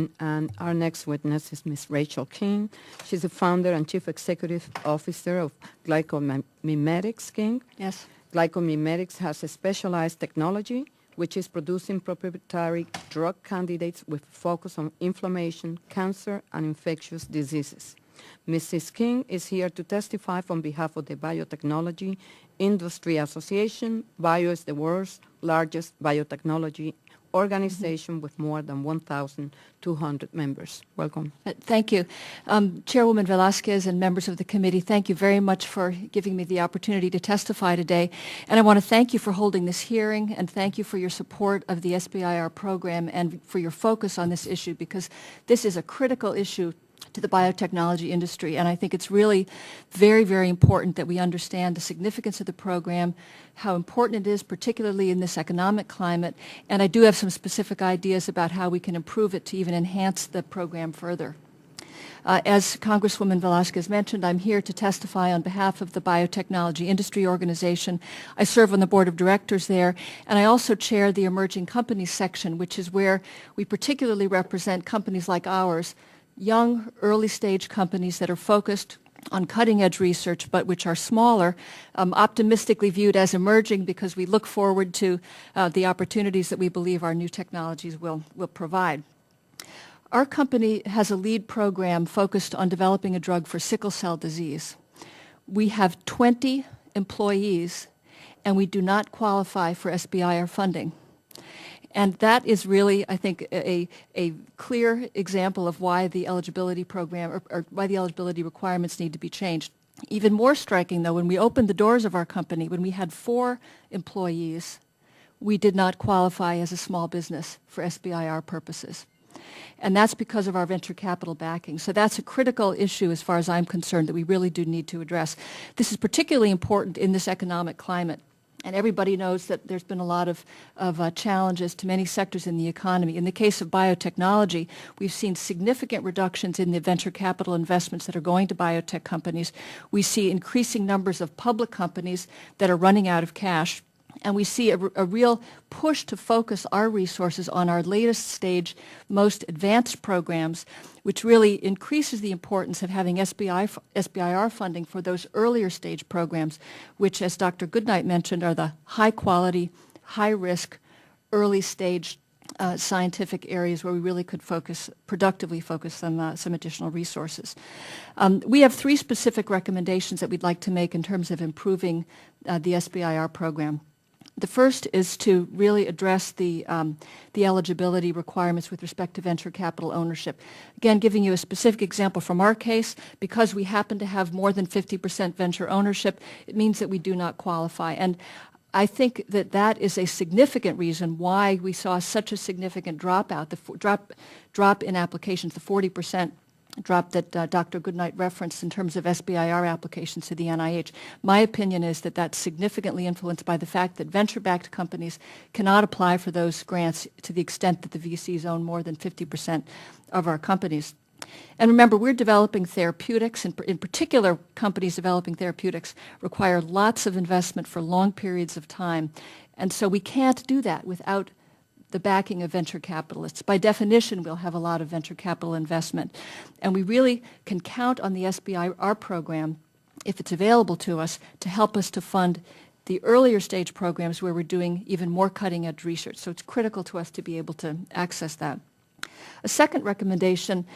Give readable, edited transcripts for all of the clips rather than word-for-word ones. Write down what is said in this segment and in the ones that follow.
And our next witness is Ms. Rachel King. She's the founder and chief executive officer of GlycoMimetics, King. Yes. GlycoMimetics has a specialized technology which is producing proprietary drug candidates with focus on inflammation, cancer, and infectious diseases. Mrs. King is here to testify on behalf of the Biotechnology Industry Association. Bio is the world's largest biotechnology organization with more than 1,200 members. Welcome. Thank you. Chairwoman Velasquez and members of the committee, thank you very much for giving me the opportunity to testify today. And I want to thank you for holding this hearing and thank you for your support of the SBIR program and for your focus on this issue, because this is a critical issue to the biotechnology industry, and I think it's really very, very important that we understand the significance of the program, how important it is, particularly in this economic climate, and I do have some specific ideas about how we can improve it to even enhance the program further. As Congresswoman Velasquez mentioned, I'm here to testify on behalf of the Biotechnology Industry Organization. I serve on the board of directors there, and I also chair the Emerging Companies section, which is where we particularly represent companies like ours, young, early-stage companies that are focused on cutting-edge research, but which are smaller, optimistically viewed as emerging because we look forward to the opportunities that we believe our new technologies will provide. Our company has a lead program focused on developing a drug for sickle cell disease. We have 20 employees, and we do not qualify for SBIR funding. And that is really, I think, a clear example of why the eligibility program or why the eligibility requirements need to be changed. Even more striking, though, when we opened the doors of our company, when we had 4 employees, we did not qualify as a small business for SBIR purposes. And that's because of our venture capital backing. So that's a critical issue as far as I'm concerned that we really do need to address. This is particularly important in this economic climate. And everybody knows that there's been a lot of challenges to many sectors in the economy. In the case of biotechnology, we've seen significant reductions in the venture capital investments that are going to biotech companies. We see increasing numbers of public companies that are running out of cash. And we see a real push to focus our resources on our latest stage, most advanced programs, which really increases the importance of having SBIR funding for those earlier stage programs, which, as Dr. Goodnight mentioned, are the high-quality, high-risk, early-stage scientific areas where we really could productively focus on some additional resources. We have 3 specific recommendations that we'd like to make in terms of improving the SBIR program. The first is to really address the eligibility requirements with respect to venture capital ownership. Again, giving you a specific example from our case, because we happen to have more than 50% venture ownership, it means that we do not qualify. And I think that that is a significant reason why we saw such a significant drop in applications, the 40% drop that Dr. Goodnight referenced in terms of SBIR applications to the NIH. My opinion is that that's significantly influenced by the fact that venture-backed companies cannot apply for those grants to the extent that the VCs own more than 50% of our companies. And remember, we're developing therapeutics, and in particular, companies developing therapeutics require lots of investment for long periods of time. And so we can't do that without the backing of venture capitalists. By definition, we'll have a lot of venture capital investment. And we really can count on the SBIR program, if it's available to us, to help us to fund the earlier stage programs where we're doing even more cutting-edge research. So it's critical to us to be able to access that. A second recommendation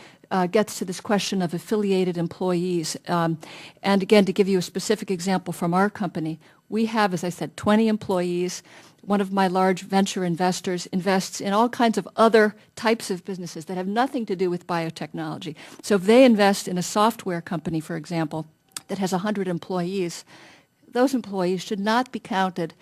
gets to this question of affiliated employees. And again, to give you a specific example from our company, we have, as I said, 20 employees. One of my large venture investors invests in all kinds of other types of businesses that have nothing to do with biotechnology. So if they invest in a software company, for example, that has 100 employees, those employees should not be counted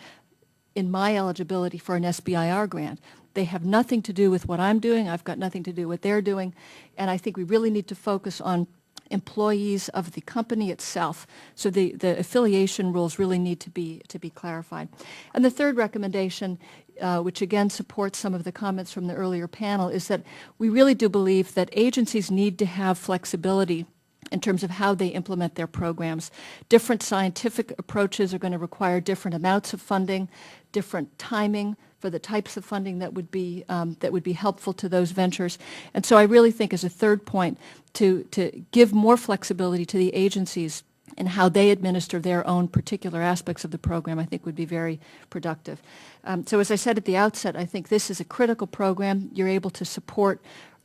in my eligibility for an SBIR grant. They have nothing to do with what I'm doing. I've got nothing to do with what they're doing. And I think we really need to focus on employees of the company itself. So the affiliation rules really need to be clarified. And the third recommendation, which again supports some of the comments from the earlier panel, is that we really do believe that agencies need to have flexibility in terms of how they implement their programs. Different scientific approaches are going to require different amounts of funding, different timing, for the types of funding that would be helpful to those ventures. And so I really think, as a third point, to give more flexibility to the agencies in how they administer their own particular aspects of the program, I think would be very productive. So as I said at the outset, I think this is a critical program. You're able to support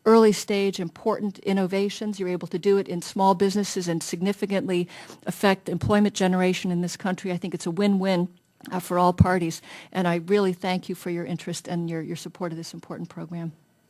early stage important innovations. You're able to do it in small businesses and significantly affect employment generation in this country. I think it's a win-win for all parties. And I really thank you for your interest and your support of this important program.